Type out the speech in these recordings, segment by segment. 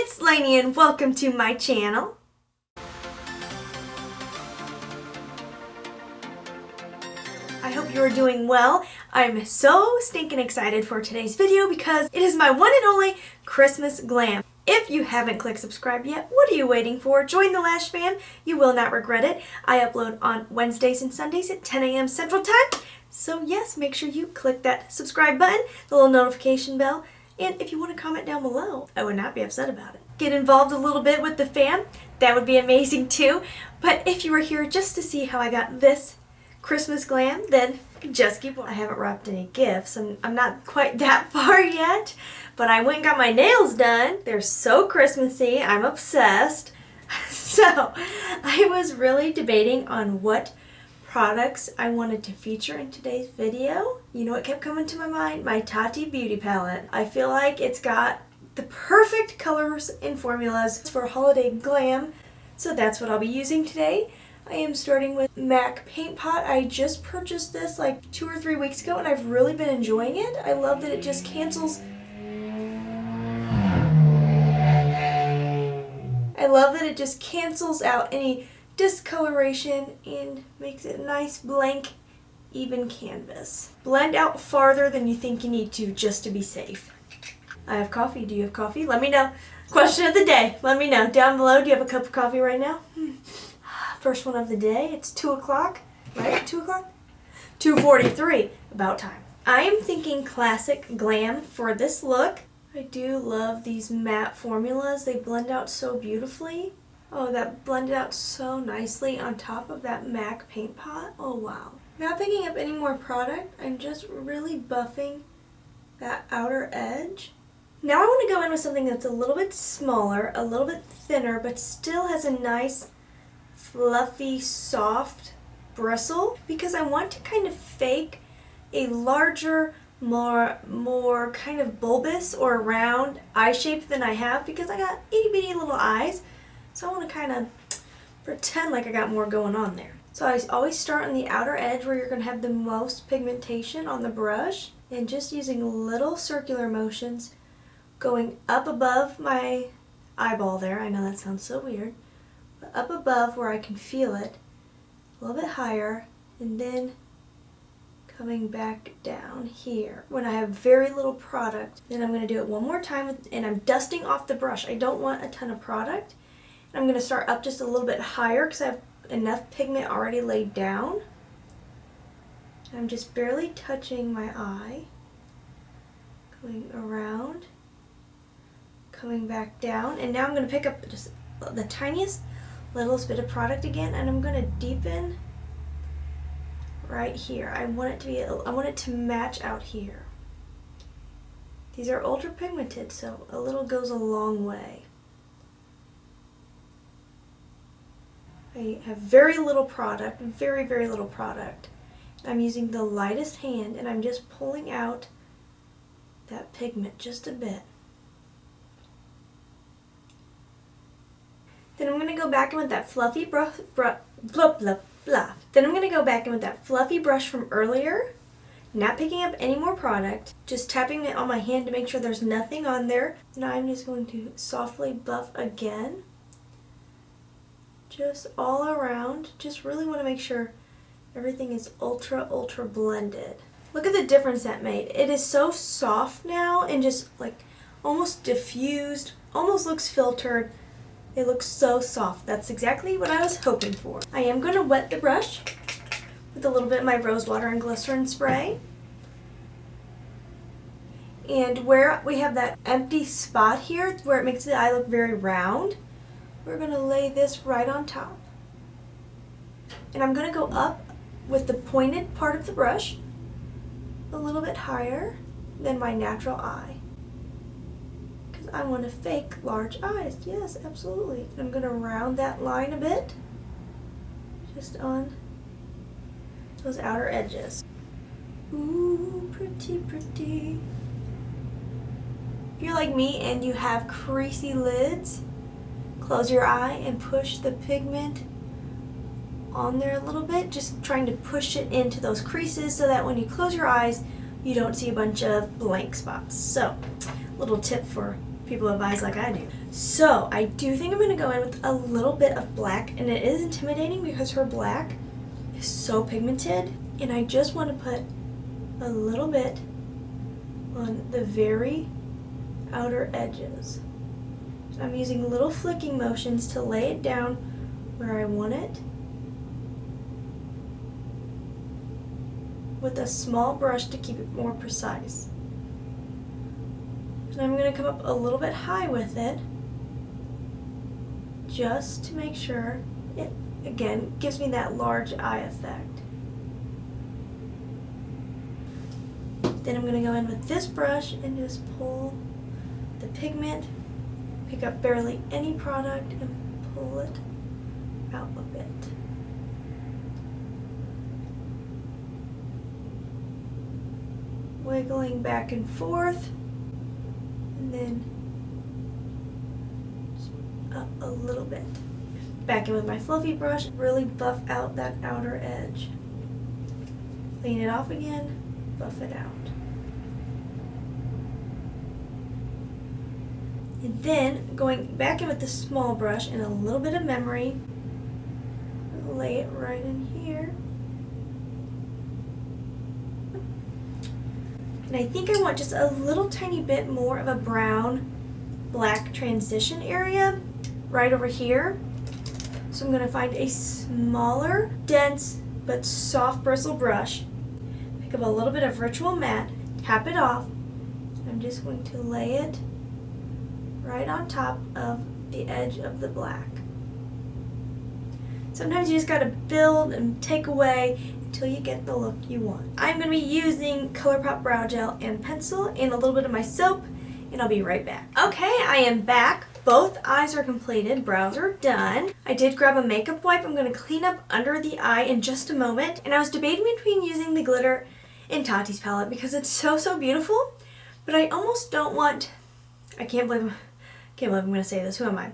it's Laynie and welcome to my channel. I hope you are doing well. I'm so stinking excited for today's video because it is my one and only Christmas glam. If you haven't clicked subscribe yet, what are you waiting for? Join the Lash fam. You will not regret it. I upload on Wednesdays and Sundays at 10 a.m. Central Time. So yes, make sure you click that subscribe button, the little notification bell, and if you want to comment down below, I would not be upset about it. Get involved a little bit with the fam. That would be amazing too. But if you were here just to see how I got this Christmas glam, then just keep watching. I haven't wrapped any gifts, and I'm not quite that far yet, but I went and got my nails done. They're so Christmassy. I'm obsessed. So I was really debating on what products I wanted to feature in today's video. You know what kept coming to my mind? My Tati beauty palette. I feel like it's got the perfect colors and formulas for holiday glam, so that's what I'll be using today. I am starting with MAC Paint Pot. I just purchased this like 2 or 3 weeks ago and I've really been enjoying it. I love that it just cancels. Out any discoloration and makes it a nice blank, even canvas. Blend out farther than you think you need to just to be safe. I have coffee. Do you have coffee? Let me know. Question of the day. Let me know. Down below, do you have a cup of coffee right now? First one of the day. It's 2 o'clock, right? 2 o'clock? 2:43. About time. I am thinking classic glam for this look. I do love these matte formulas. They blend out so beautifully. Oh, that blended out so nicely on top of that MAC Paint Pot. Oh, wow. Not picking up any more product. I'm just really buffing that outer edge. Now I want to go in with something that's a little bit smaller, a little bit thinner, but still has a nice fluffy, soft bristle, because I want to kind of fake a larger, more kind of bulbous or round eye shape than I have, because I got itty bitty little eyes. So I want to kind of pretend like I got more going on there. So I always start on the outer edge where you're going to have the most pigmentation on the brush, and just using little circular motions going up above my eyeball there. I know that sounds so weird. But up above where I can feel it, a little bit higher, and then coming back down here when I have very little product. Then I'm going to do it one more time, and I'm dusting off the brush. I don't want a ton of product. I'm going to start up just a little bit higher because I have enough pigment already laid down. I'm just barely touching my eye, going around, coming back down, and now I'm going to pick up just the tiniest littlest bit of product again, and I'm going to deepen right here. I want it to match out here. These are ultra pigmented, so a little goes a long way. I have very little product, very little product. I'm using the lightest hand, and I'm just pulling out that pigment just a bit. Then I'm going to go back in with that fluffy brush, Then I'm going to go back in with that fluffy brush from earlier, not picking up any more product, just tapping it on my hand to make sure there's nothing on there. Now I'm just going to softly buff again, just all around. Just really want to make sure everything is ultra blended. Look at the difference that made. It is so soft now and just like almost diffused, almost looks filtered. It looks so soft. That's exactly what I was hoping for. I am going to wet the brush with a little bit of my Rosewater and Glycerin spray. And where we have that empty spot here, where it makes the eye look very round, we're going to lay this right on top. And I'm going to go up with the pointed part of the brush a little bit higher than my natural eye. I want to fake large eyes. Yes, absolutely. I'm going to round that line a bit, just on those outer edges. Ooh, pretty. If you're like me and you have creasy lids, close your eye and push the pigment on there a little bit, just trying to push it into those creases so that when you close your eyes, you don't see a bunch of blank spots. So, little tip for people have eyes like I do. So I do think I'm going to go in with a little bit of black, and it is intimidating because her black is so pigmented, and I just want to put a little bit on the very outer edges. I'm using little flicking motions to lay it down where I want it with a small brush to keep it more precise. And I'm going to come up a little bit high with it just to make sure it, again, gives me that large eye effect. Then I'm going to go in with this brush and just pull the pigment, pick up barely any product and pull it out a bit. Wiggling back and forth, and then up a little bit. Back in with my fluffy brush, really buff out that outer edge. Clean it off again, buff it out. And then going back in with the small brush and a little bit of memory, lay it right in here. And I think I want just a little tiny bit more of a brown black transition area right over here. So I'm going to find a smaller, dense, but soft bristle brush. Pick up a little bit of Ritual Matte, tap it off. I'm just going to lay it right on top of the edge of the black. Sometimes you just got to build and take away until you get the look you want. I'm going to be using ColourPop Brow Gel and pencil and a little bit of my soap, and I'll be right back. Okay, I am back. Both eyes are completed, brows are done. I did grab a makeup wipe. I'm going to clean up under the eye in just a moment. And I was debating between using the glitter in Tati's palette because it's so beautiful, but I almost don't want, I can't believe I'm going to say this, who am I?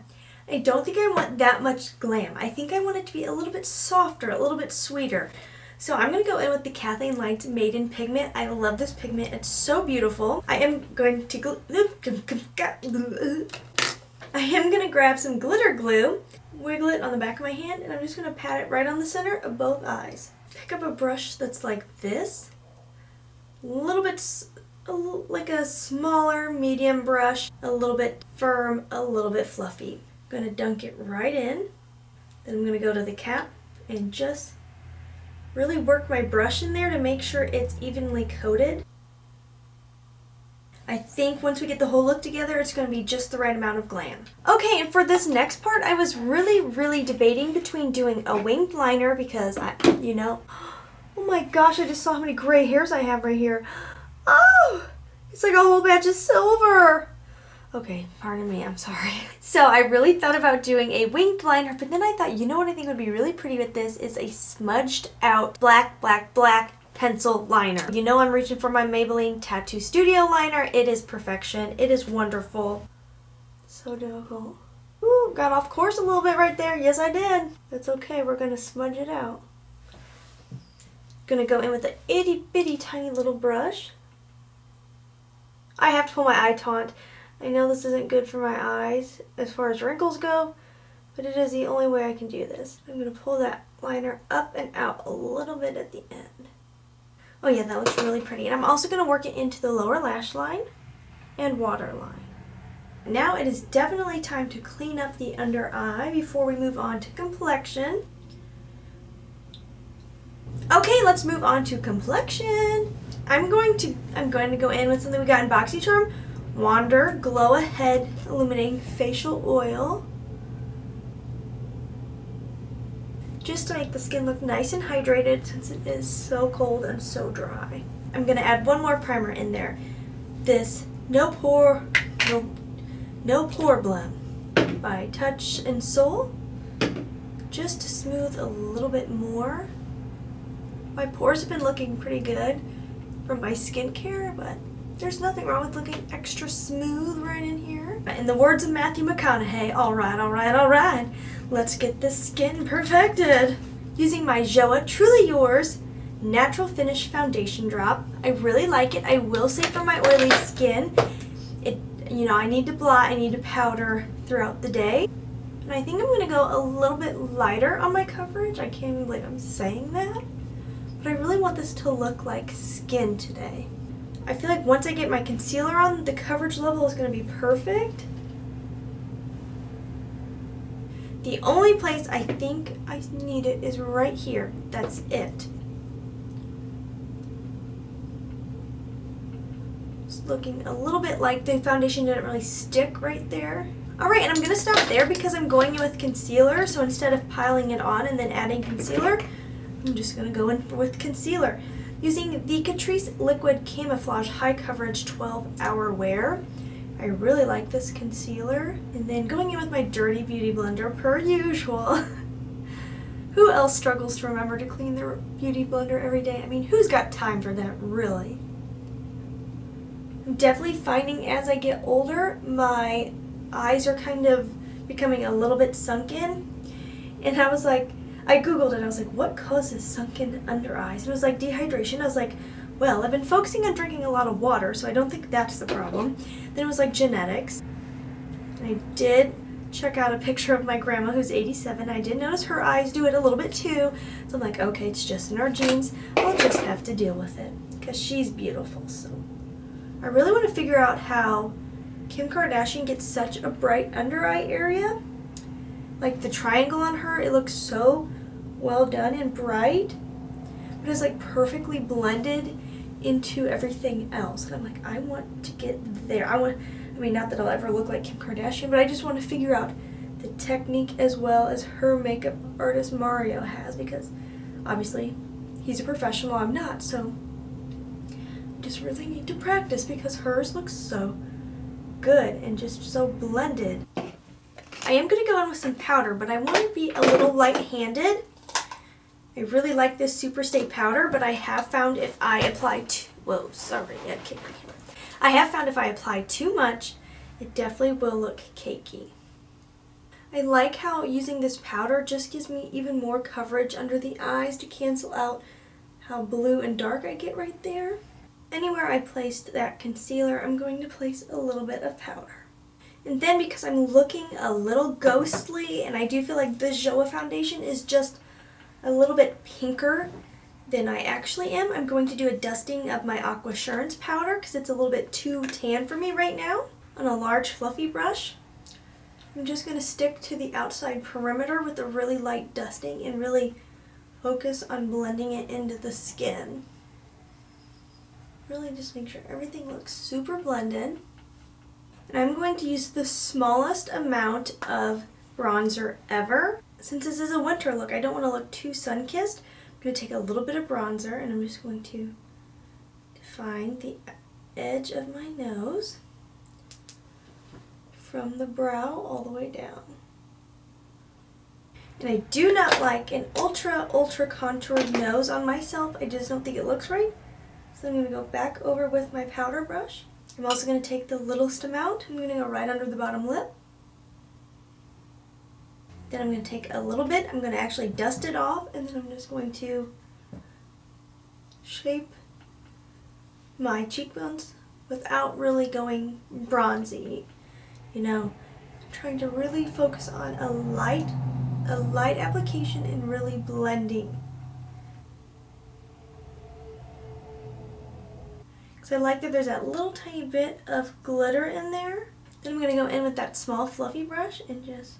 I don't think I want that much glam. I think I want it to be a little bit softer, a little bit sweeter. So I'm going to go in with the Kathleen Lights Maiden pigment. I love this pigment. It's so beautiful. I am going to grab some glitter glue, wiggle it on the back of my hand, and I'm just going to pat it right on the center of both eyes. Pick up a brush that's like this, a little bit like a smaller medium brush, a little bit firm, a little bit fluffy. I'm going to dunk it right in. Then I'm going to go to the cap and just really work my brush in there to make sure it's evenly coated. I think once we get the whole look together, it's going to be just the right amount of glam. Okay, and for this next part, I was really debating between doing a winged liner because oh my gosh, I just saw how many gray hairs I have right here. Oh, it's like a whole batch of silver. Okay, pardon me, I'm sorry. So I really thought about doing a winged liner, but then I thought, you know what I think would be really pretty with this is a smudged out black pencil liner. You know I'm reaching for my Maybelline Tattoo Studio liner. It is perfection. It is wonderful. So difficult. Ooh, got off course a little bit right there. Yes, I did. That's okay. We're going to smudge it out. Going to go in with an itty bitty tiny little brush. I have to pull my eye taunt. I know this isn't good for my eyes as far as wrinkles go, but it is the only way I can do this. I'm going to pull that liner up and out a little bit at the end. Oh yeah, that looks really pretty. And I'm also going to work it into the lower lash line and waterline. Now it is definitely time to clean up the under eye before we move on to complexion. Okay, let's move on to complexion. I'm going to go in with something we got in BoxyCharm. Wander Glow Ahead Illuminating Facial Oil. Just to make the skin look nice and hydrated since it is so cold and so dry. I'm going to add one more primer in there. This No Poreblem by Touch and Soul. Just to smooth a little bit more. My pores have been looking pretty good from my skincare, but there's nothing wrong with looking extra smooth right in here. In the words of Matthew McConaughey, all right, let's get this skin perfected. Using my Joah Truly Yours Natural Finish Foundation Drop. I really like it. I will say for my oily skin, you know, I need to blot, I need to powder throughout the day. And I think I'm going to go a little bit lighter on my coverage. I can't even believe I'm saying that. But I really want this to look like skin today. I feel like once I get my concealer on, the coverage level is going to be perfect. The only place I think I need it is right here. That's it. It's looking a little bit like the foundation didn't really stick right there. Alright, and I'm going to stop there because I'm going in with concealer. So instead of piling it on and then adding concealer, I'm just going to go in with concealer. Using the Catrice Liquid Camouflage High Coverage 12-Hour Wear. I really like this concealer. And then going in with my Dirty Beauty Blender per usual. Who else struggles to remember to clean their beauty blender every day? I mean, who's got time for that, really? I'm definitely finding as I get older, my eyes are kind of becoming a little bit sunken. And I was like, I googled it, I was like, what causes sunken under eyes? And it was like dehydration. I was like, well, I've been focusing on drinking a lot of water, so I don't think that's the problem. Then it was like genetics. And I did check out a picture of my grandma who's 87. I did notice her eyes do it a little bit too. So I'm like, okay, it's just in our genes. I'll just have to deal with it because she's beautiful. So I really want to figure out how Kim Kardashian gets such a bright under eye area. Like the triangle on her, it looks so well done and bright, but it's like perfectly blended into everything else. And I'm like, I want to get there. I mean, not that I'll ever look like Kim Kardashian, but I just want to figure out the technique as well as her makeup artist Mario has, because obviously he's a professional, I'm not, so I just really need to practice because hers looks so good and just so blended. I am going to go in with some powder, but I want to be a little light-handed. I really like this Superstay powder, but I have found if I apply I have found if I apply too much, it definitely will look cakey. I like how using this powder just gives me even more coverage under the eyes to cancel out how blue and dark I get right there. Anywhere I placed that concealer, I'm going to place a little bit of powder. And then because I'm looking a little ghostly, and I do feel like this Joah foundation is just a little bit pinker than I actually am, I'm going to do a dusting of my Aquasurance powder because it's a little bit too tan for me right now on a large fluffy brush. I'm just going to stick to the outside perimeter with a really light dusting and really focus on blending it into the skin. Really just make sure everything looks super blended. And I'm going to use the smallest amount of bronzer ever. Since this is a winter look, I don't want to look too sun-kissed. I'm going to take a little bit of bronzer and I'm just going to define the edge of my nose from the brow all the way down. And I do not like an ultra contoured nose on myself. I just don't think it looks right. So I'm going to go back over with my powder brush. I'm also going to take the littlest amount. I'm going to go right under the bottom lip. Then I'm going to take a little bit. I'm going to actually dust it off, and then I'm just going to shape my cheekbones without really going bronzy. You know, I'm trying to really focus on a light application and really blending. Because I like that there's that little tiny bit of glitter in there. Then I'm going to go in with that small fluffy brush and just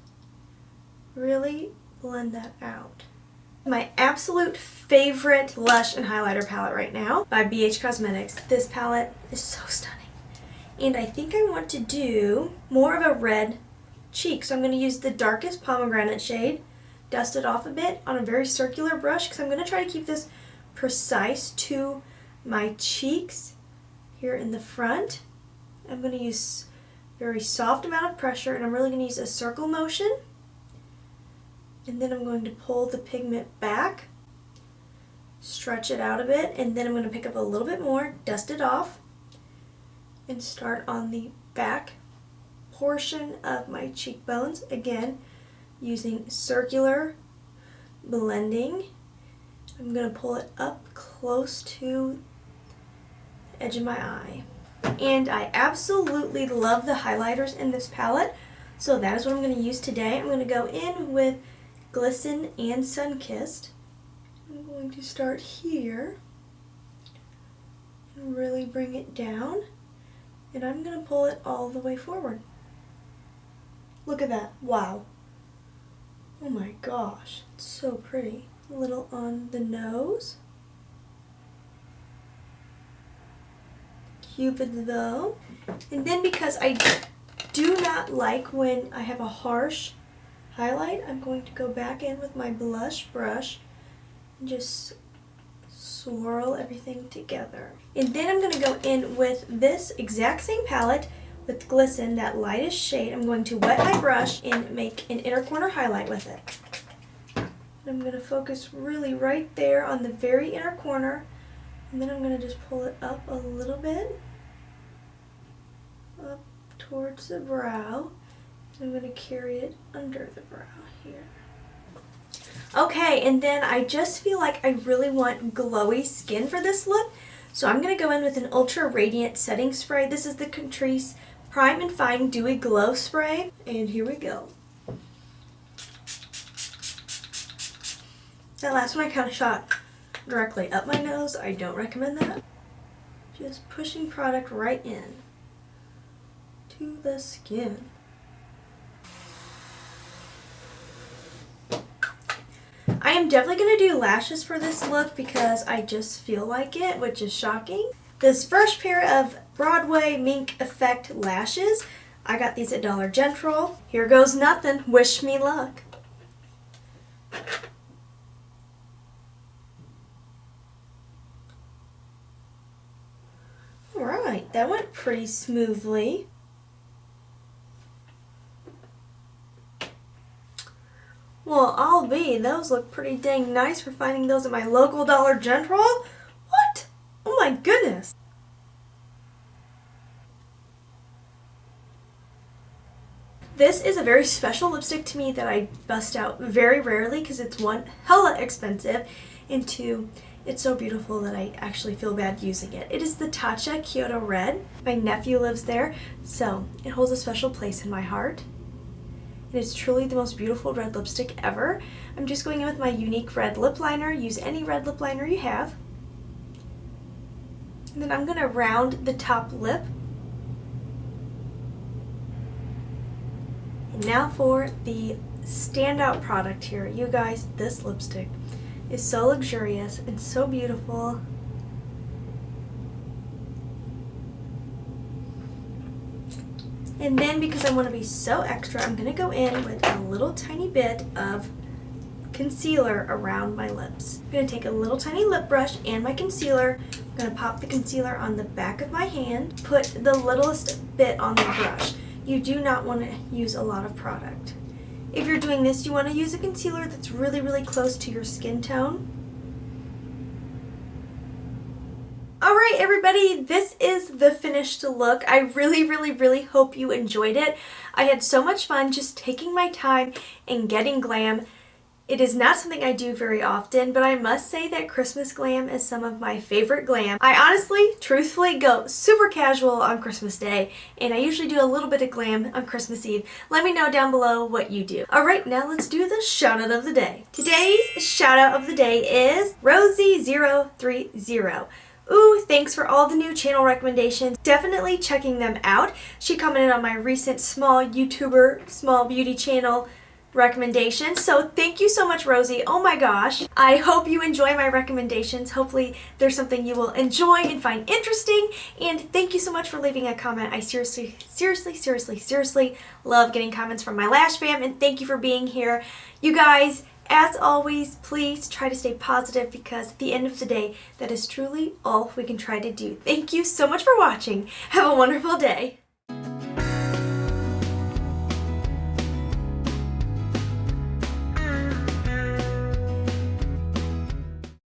really blend that out. My absolute favorite blush and highlighter palette right now by BH Cosmetics. This palette is so stunning. And I think I want to do more of a red cheek. So I'm going to use the darkest pomegranate shade, dust it off a bit on a very circular brush because I'm going to try to keep this precise to my cheeks. Here in the front, I'm going to use a very soft amount of pressure, and I'm really going to use a circle motion. And then I'm going to pull the pigment back, stretch it out a bit, and then I'm going to pick up a little bit more, dust it off, and start on the back portion of my cheekbones. Again, using circular blending. I'm going to pull it up close to edge of my eye. And I absolutely love the highlighters in this palette, so that is what I'm going to use today. I'm going to go in with Glycerin and Sunkissed. I'm going to start here and really bring it down, and I'm going to pull it all the way forward. Look at that. Wow. Oh my gosh, it's so pretty. A little on the nose. Cupid's bow. And then because I do not like when I have a harsh highlight, I'm going to go back in with my blush brush and just swirl everything together. And then I'm going to go in with this exact same palette with Glycerin, that lightest shade. I'm going to wet my brush and make an inner corner highlight with it. And I'm going to focus really right there on the very inner corner. And then I'm going to just pull it up a little bit, up towards the brow. I'm going to carry it under the brow here. Okay, and then I just feel like I really want glowy skin for this look. So I'm going to go in with an Ultra Radiant Setting Spray. This is the Catrice Prime and Fine Dewy Glow Spray. And here we go. That last one I kind of shot directly up my nose. I don't recommend that. Just pushing product right in to the skin. I am definitely going to do lashes for this look because I just feel like it, which is shocking. This first pair of Broadway Mink Effect lashes, I got these at Dollar General. Here goes nothing. Wish me luck. Alright, that went pretty smoothly. Well, I'll be. Those look pretty dang nice for finding those at my local Dollar General. What? Oh my goodness. This is a very special lipstick to me that I bust out very rarely because it's one, hella expensive, and two, it's so beautiful that I actually feel bad using it. It is the Tatcha Kyoto Red. My nephew lives there, so it holds a special place in my heart. It is truly the most beautiful red lipstick ever. I'm just going in with my Younique Red Lip Liner. Use any red lip liner you have. And then I'm going to round the top lip. And now for the standout product here. You guys, this lipstick is so luxurious and so beautiful. And then because I want to be so extra, I'm going to go in with a little tiny bit of concealer around my lips. I'm going to take a little tiny lip brush and my concealer. I'm going to pop the concealer on the back of my hand, put the littlest bit on the brush. You do not want to use a lot of product. If you're doing this, you want to use a concealer that's really, really close to your skin tone. Alright everybody, this is the finished look. I really, really, really hope you enjoyed it. I had so much fun just taking my time and getting glam. It is not something I do very often, but I must say that Christmas glam is some of my favorite glam. I honestly, truthfully, go super casual on Christmas Day, and I usually do a little bit of glam on Christmas Eve. Let me know down below what you do. Alright, now let's do the shout out of the day. Today's shout out of the day is Rosie030. Ooh, thanks for all the new channel recommendations. Definitely checking them out. She commented on my recent small YouTuber, small beauty channel recommendations. So thank you so much, Rosie. Oh my gosh. I hope you enjoy my recommendations. Hopefully there's something you will enjoy and find interesting. And thank you so much for leaving a comment. I seriously love getting comments from my Lash fam, and thank you for being here. You guys, as always, please try to stay positive because at the end of the day, that is truly all we can try to do. Thank you so much for watching. Have a wonderful day.